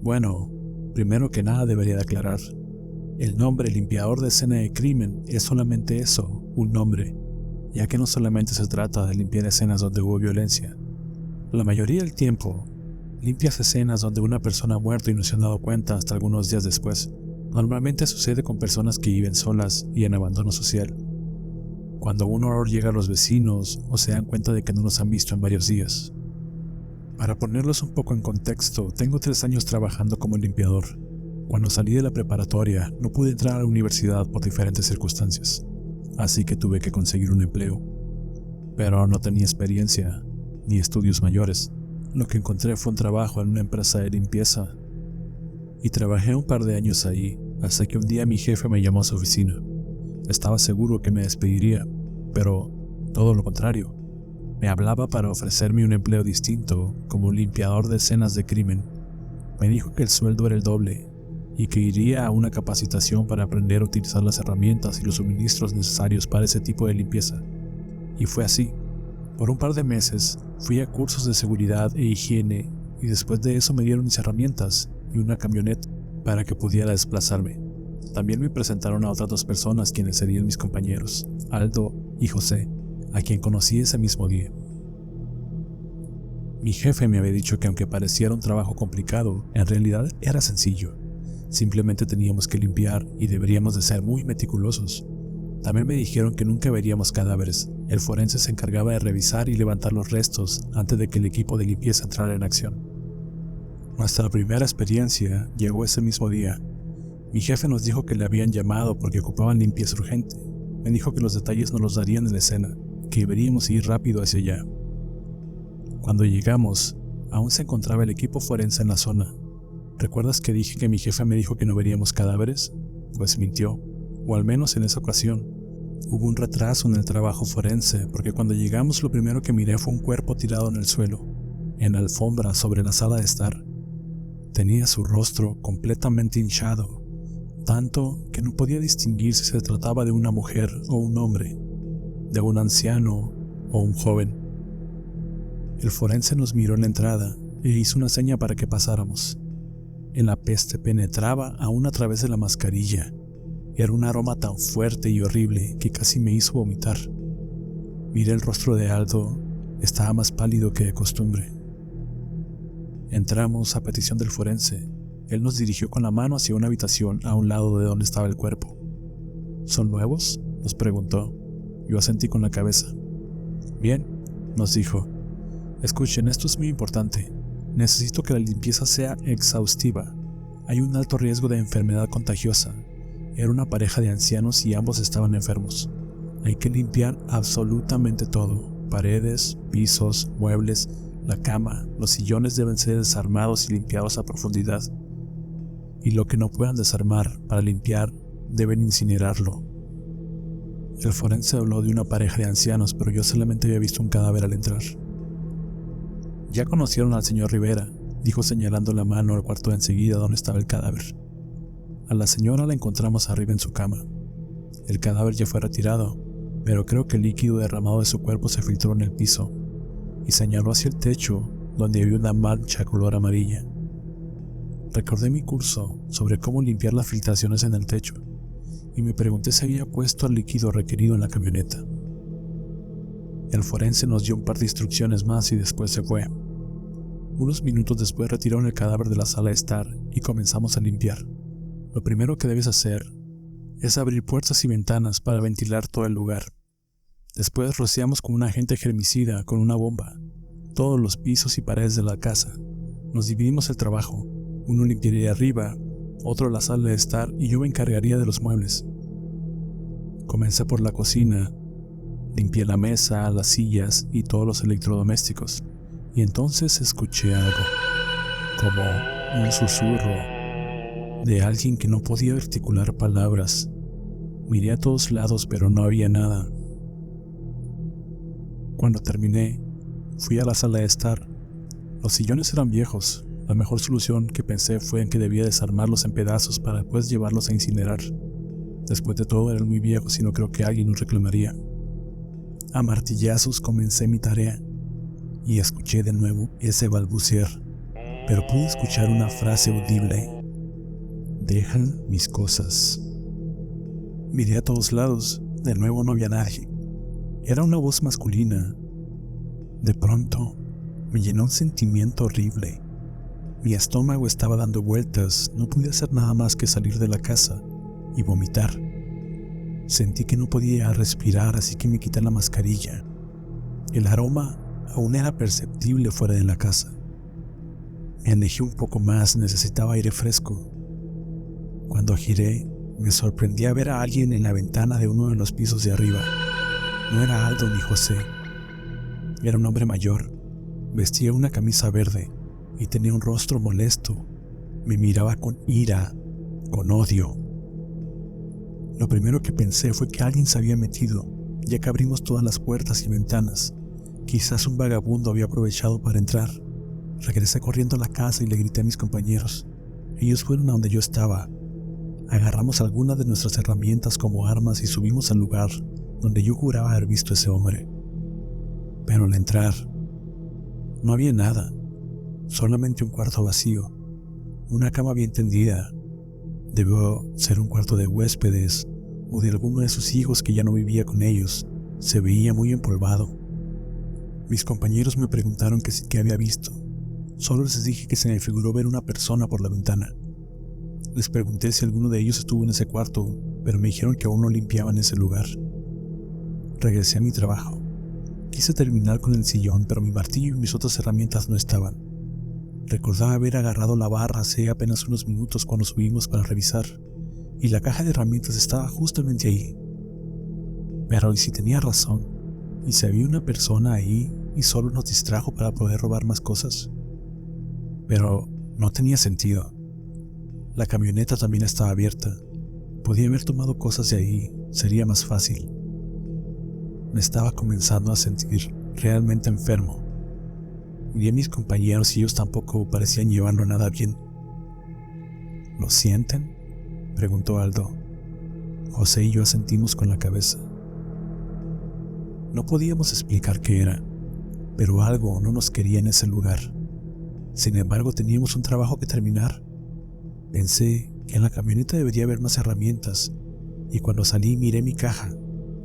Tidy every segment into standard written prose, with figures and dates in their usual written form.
Bueno, primero que nada debería de aclarar. El nombre limpiador de escena de crimen es solamente eso, un nombre, ya que no solamente se trata de limpiar escenas donde hubo violencia. La mayoría del tiempo, limpias escenas donde una persona ha muerto y no se han dado cuenta hasta algunos días después. Normalmente sucede con personas que viven solas y en abandono social, cuando un olor llega a los vecinos o se dan cuenta de que no los han visto en varios días. Para ponerlos un poco en contexto, tengo 3 años trabajando como limpiador. Cuando salí de la preparatoria, no pude entrar a la universidad por diferentes circunstancias, así que tuve que conseguir un empleo. Pero no tenía experiencia ni estudios mayores. Lo que encontré fue un trabajo en una empresa de limpieza, y trabajé un par de años ahí, hasta que un día mi jefe me llamó a su oficina. Estaba seguro que me despediría, pero todo lo contrario. Me hablaba para ofrecerme un empleo distinto como limpiador de escenas de crimen. Me dijo que el sueldo era el doble y que iría a una capacitación para aprender a utilizar las herramientas y los suministros necesarios para ese tipo de limpieza. Y fue así. Por un par de meses fui a cursos de seguridad e higiene y después de eso me dieron mis herramientas y una camioneta para que pudiera desplazarme. También me presentaron a otras 2 personas quienes serían mis compañeros, Aldo y José, a quien conocí ese mismo día. Mi jefe me había dicho que aunque pareciera un trabajo complicado, en realidad era sencillo. Simplemente teníamos que limpiar y deberíamos de ser muy meticulosos. También me dijeron que nunca veríamos cadáveres. El forense se encargaba de revisar y levantar los restos antes de que el equipo de limpieza entrara en acción. Nuestra primera experiencia llegó ese mismo día. Mi jefe nos dijo que le habían llamado porque ocupaban limpieza urgente. Me dijo que los detalles nos los darían en la escena, que deberíamos ir rápido hacia allá. Cuando llegamos, aún se encontraba el equipo forense en la zona. ¿Recuerdas que dije que mi jefe me dijo que no veríamos cadáveres? Pues mintió, o al menos en esa ocasión. Hubo un retraso en el trabajo forense porque cuando llegamos lo primero que miré fue un cuerpo tirado en el suelo, en la alfombra sobre la sala de estar. Tenía su rostro completamente hinchado, tanto que no podía distinguir si se trataba de una mujer o un hombre, de un anciano o un joven. El forense nos miró en la entrada e hizo una seña para que pasáramos. La peste penetraba aún a través de la mascarilla. Era un aroma tan fuerte y horrible que casi me hizo vomitar. Miré el rostro de Aldo, estaba más pálido que de costumbre. Entramos a petición del forense. Él nos dirigió con la mano hacia una habitación a un lado de donde estaba el cuerpo. ¿Son nuevos?, nos preguntó. Yo asentí con la cabeza. Bien, nos dijo. Escuchen, esto es muy importante. Necesito que la limpieza sea exhaustiva. Hay un alto riesgo de enfermedad contagiosa. Era una pareja de ancianos y ambos estaban enfermos. Hay que limpiar absolutamente todo. Paredes, pisos, muebles, la cama, los sillones deben ser desarmados y limpiados a profundidad. Y lo que no puedan desarmar para limpiar, deben incinerarlo. El forense habló de una pareja de ancianos, pero yo solamente había visto un cadáver al entrar. Ya conocieron al señor Rivera, dijo señalando la mano al cuarto de enseguida donde estaba el cadáver. A la señora la encontramos arriba en su cama. El cadáver ya fue retirado, pero creo que el líquido derramado de su cuerpo se filtró en el piso, y señaló hacia el techo, donde había una mancha color amarilla. Recordé mi curso sobre cómo limpiar las filtraciones en el techo, y me pregunté si había puesto el líquido requerido en la camioneta. El forense nos dio un par de instrucciones más y después se fue. Unos minutos después retiraron el cadáver de la sala de estar y comenzamos a limpiar. Lo primero que debes hacer es abrir puertas y ventanas para ventilar todo el lugar. Después rociamos con un agente germicida con una bomba todos los pisos y paredes de la casa. Nos dividimos el trabajo. Uno limpiaría arriba, otro la sala de estar y yo me encargaría de los muebles. Comencé por la cocina. Limpié la mesa, las sillas y todos los electrodomésticos. Y entonces escuché algo, como un susurro de alguien que no podía articular palabras. Miré a todos lados, pero no había nada. Cuando terminé, fui a la sala de estar. Los sillones eran viejos. La mejor solución que pensé fue en que debía desarmarlos en pedazos para después llevarlos a incinerar. Después de todo, eran muy viejos y no creo que alguien los reclamaría. A martillazos comencé mi tarea y escuché de nuevo ese balbucear. pero pude escuchar una frase audible: deja mis cosas. Miré a todos lados, de nuevo no había nadie. Era una voz masculina. De pronto, me llenó un sentimiento horrible. Mi estómago estaba dando vueltas, no pude hacer nada más que salir de la casa y vomitar. Sentí que no podía respirar, así que me quité la mascarilla. El aroma aún era perceptible fuera de la casa. Me alejé un poco más, necesitaba aire fresco. Cuando giré, me sorprendí a ver a alguien en la ventana de uno de los pisos de arriba. No era Aldo ni José. Era un hombre mayor. Vestía una camisa verde y tenía un rostro molesto. Me miraba con ira, con odio. Lo primero que pensé fue que alguien se había metido, ya que abrimos todas las puertas y ventanas. Quizás un vagabundo había aprovechado para entrar. Regresé corriendo a la casa y le grité a mis compañeros. Ellos fueron a donde yo estaba. Agarramos algunas de nuestras herramientas como armas y subimos al lugar donde yo juraba haber visto a ese hombre. Pero al entrar, no había nada, solamente un cuarto vacío, una cama bien tendida. Debió ser un cuarto de huéspedes o de alguno de sus hijos que ya no vivía con ellos. Se veía muy empolvado. Mis compañeros me preguntaron que qué había visto. Solo les dije que se me figuró ver una persona por la ventana. Les pregunté si alguno de ellos estuvo en ese cuarto, pero me dijeron que aún no limpiaban ese lugar. Regresé a mi trabajo. Quise terminar con el sillón, pero mi martillo y mis otras herramientas no estaban. Recordaba haber agarrado la barra hace apenas unos minutos cuando subimos para revisar, y la caja de herramientas estaba justamente ahí. Pero ¿y si tenía razón? ¿Y si había una persona ahí y solo nos distrajo para poder robar más cosas? Pero no tenía sentido. La camioneta también estaba abierta. Podía haber tomado cosas de ahí, sería más fácil. Me estaba comenzando a sentir realmente enfermo. Miré a mis compañeros y ellos tampoco parecían llevarlo nada bien. ¿Lo sienten?, preguntó Aldo. José y yo asentimos con la cabeza. No podíamos explicar qué era, pero algo no nos quería en ese lugar. Sin embargo, teníamos un trabajo que terminar. Pensé que en la camioneta debería haber más herramientas, y cuando salí miré mi caja.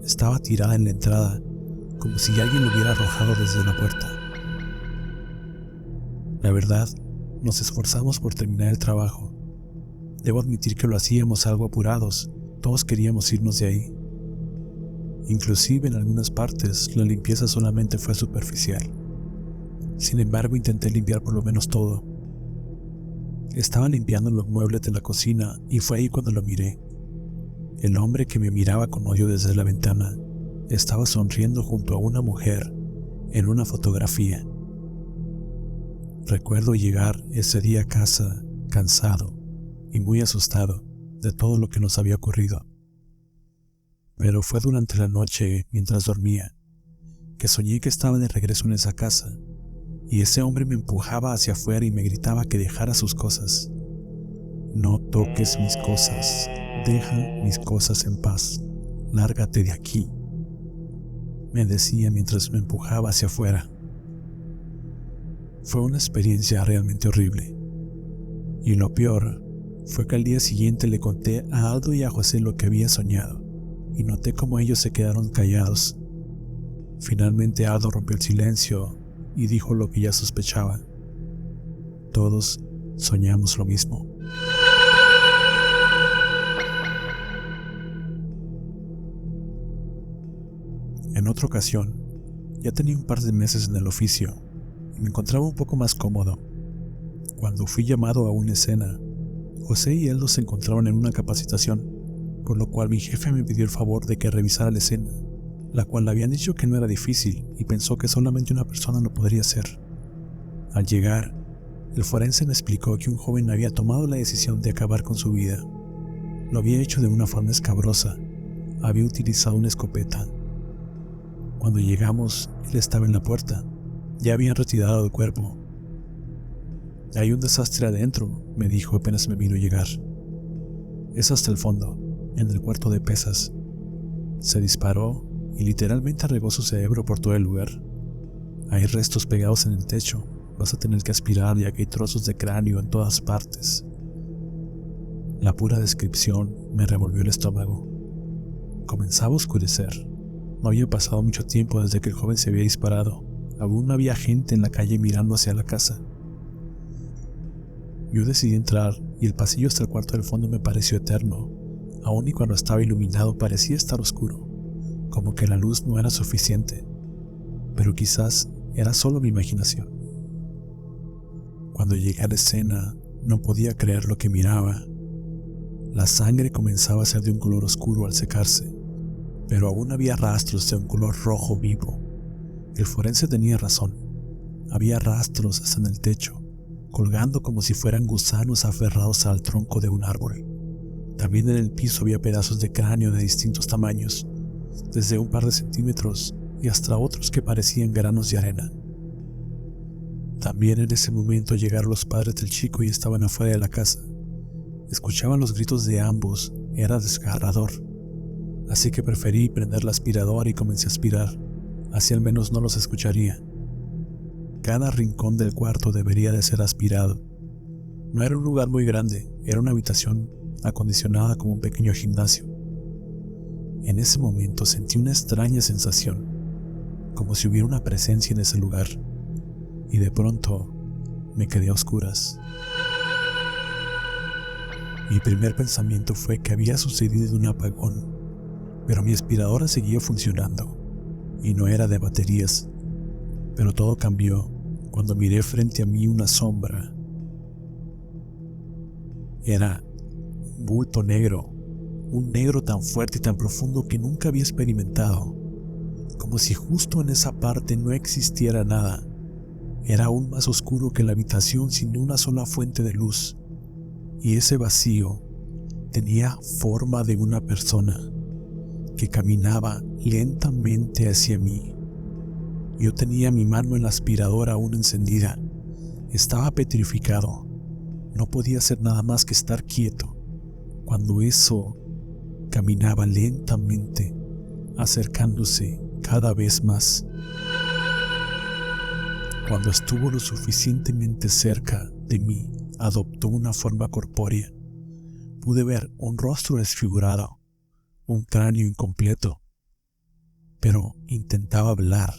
Estaba tirada en la entrada, como si alguien lo hubiera arrojado desde la puerta. La verdad, nos esforzamos por terminar el trabajo. Debo admitir que lo hacíamos algo apurados, todos queríamos irnos de ahí. Inclusive en algunas partes la limpieza solamente fue superficial. Sin embargo, intenté limpiar por lo menos todo. Estaba limpiando los muebles de la cocina y fue ahí cuando lo miré. El hombre que me miraba con odio desde la ventana estaba sonriendo junto a una mujer en una fotografía. Recuerdo llegar ese día a casa cansado y muy asustado de todo lo que nos había ocurrido. Pero fue durante la noche, mientras dormía, que soñé que estaba de regreso en esa casa y ese hombre me empujaba hacia afuera y me gritaba que dejara sus cosas. No toques mis cosas, deja mis cosas en paz, lárgate de aquí, me decía mientras me empujaba hacia afuera. Fue una experiencia realmente horrible. Y lo peor fue que al día siguiente le conté a Aldo y a José lo que había soñado, y noté cómo ellos se quedaron callados. Finalmente Aldo rompió el silencio y dijo lo que ya sospechaba. Todos soñamos lo mismo. En otra ocasión, ya tenía un par de meses en el oficio y me encontraba un poco más cómodo. Cuando fui llamado a una escena, José y Aldo se encontraban en una capacitación, por lo cual mi jefe me pidió el favor de que revisara la escena, la cual le habían dicho que no era difícil y pensó que solamente una persona lo podría hacer. Al llegar, el forense me explicó que un joven había tomado la decisión de acabar con su vida. Lo había hecho de una forma escabrosa. Había utilizado una escopeta. Cuando llegamos, él estaba en la puerta. Ya habían retirado el cuerpo. «Hay un desastre adentro», me dijo apenas me vino llegar. «Es hasta el fondo, en el cuarto de pesas». Se disparó y literalmente regó su cerebro por todo el lugar. Hay restos pegados en el techo vas a tener que aspirar ya que hay trozos de cráneo en todas partes. La pura descripción me revolvió el estómago. Comenzaba a oscurecer. No había pasado mucho tiempo desde que el joven se había disparado. Aún había gente en la calle mirando hacia la casa. Yo decidí entrar y el pasillo hasta el cuarto del fondo me pareció eterno. Aún y cuando estaba iluminado parecía estar oscuro, como que la luz no era suficiente. Pero quizás era solo mi imaginación. Cuando llegué a la escena, no podía creer lo que miraba. La sangre comenzaba a ser de un color oscuro al secarse, pero aún había rastros de un color rojo vivo. El forense tenía razón. Había rastros hasta en el techo, colgando como si fueran gusanos aferrados al tronco de un árbol. También en el piso había pedazos de cráneo de distintos tamaños, desde un par de centímetros y hasta otros que parecían granos de arena. También en ese momento llegaron los padres del chico y estaban afuera de la casa. Escuchaban los gritos de ambos, era desgarrador. Así que preferí prender la aspiradora y comencé a aspirar, así al menos no los escucharía. Cada rincón del cuarto debería de ser aspirado. No era un lugar muy grande, era una habitación acondicionada como un pequeño gimnasio. En ese momento sentí una extraña sensación, como si hubiera una presencia en ese lugar, y de pronto me quedé a oscuras. Mi primer pensamiento fue que había sucedido un apagón, pero mi aspiradora seguía funcionando, y no era de baterías. Pero todo cambió cuando miré frente a mí una sombra. Era un bulto negro, un negro tan fuerte y tan profundo que nunca había experimentado, como si justo en esa parte no existiera nada. Era aún más oscuro que la habitación sin una sola fuente de luz, y ese vacío tenía forma de una persona que caminaba lentamente hacia mí. Yo tenía mi mano en la aspiradora aún encendida. Estaba petrificado. No podía hacer nada más que estar quieto cuando eso caminaba lentamente, acercándose cada vez más. Cuando estuvo lo suficientemente cerca de mí, adoptó una forma corpórea. Pude ver un rostro desfigurado, un cráneo incompleto, pero intentaba hablar.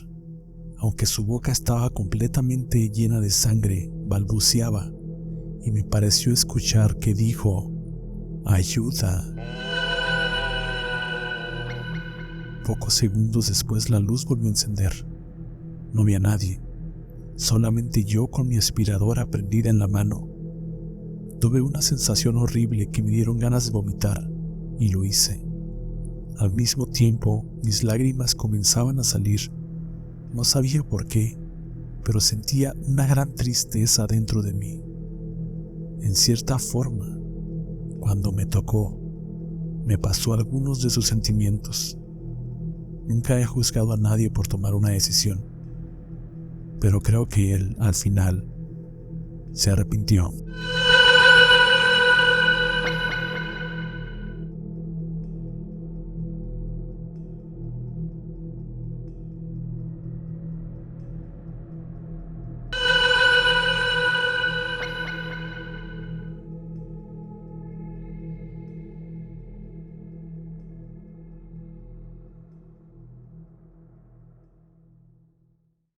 Aunque su boca estaba completamente llena de sangre, balbuceaba, y me pareció escuchar que dijo: «ayuda». Pocos segundos después la luz volvió a encender. No había nadie, solamente yo con mi aspiradora prendida en la mano. Tuve una sensación horrible que me dieron ganas de vomitar, y lo hice. Al mismo tiempo, mis lágrimas comenzaban a salir. No sabía por qué, pero sentía una gran tristeza dentro de mí. En cierta forma, cuando me tocó, me pasó algunos de sus sentimientos. Nunca he juzgado a nadie por tomar una decisión, pero creo que él, al final, se arrepintió.